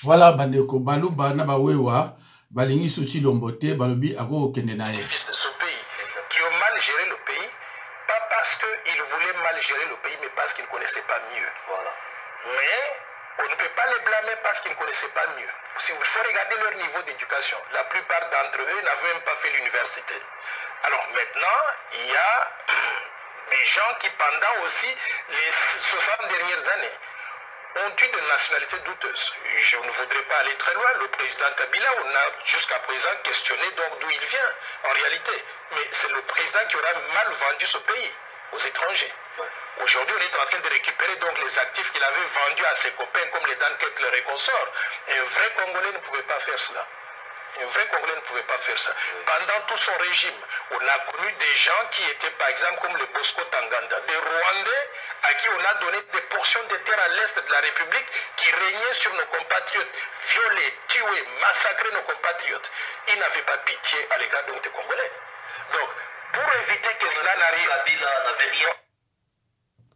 Voilà, bandeko baluba na bawewa balingi suti lombote balobi ako kende na ye. Fils de ce pays qui ont mal géré le pays, pas parce qu'ils voulaient mal gérer le pays, mais parce qu'ils ne connaissaient pas mieux. Voilà. Mais on ne peut pas les blâmer parce qu'ils ne connaissaient pas mieux. Il faut regarder leur niveau d'éducation. La plupart d'entre eux n'avaient même pas fait l'université. Alors maintenant, il y a des gens qui, pendant aussi les 60 dernières années, ont eu des nationalités douteuses. Je ne voudrais pas aller très loin. Le président Kabila, on a jusqu'à présent questionné donc d'où il vient, en réalité. Mais c'est le président qui aura mal vendu ce pays aux étrangers. Aujourd'hui, on est en train de récupérer donc les actifs qu'il avait vendus à ses copains comme les Dan Kettler et consorts. Un vrai Congolais ne pouvait pas faire cela. Un vrai Congolais ne pouvait pas faire ça. Pendant tout son régime, on a connu des gens qui étaient par exemple comme le Bosco Tanganda, des Rwandais à qui on a donné des portions de terre à l'est de la République qui régnaient sur nos compatriotes, violés, tués, massacrés nos compatriotes. Ils n'avaient pas pitié à l'égard donc des Congolais. Donc, pour éviter que cela n'arrive, Kabila n'avait rien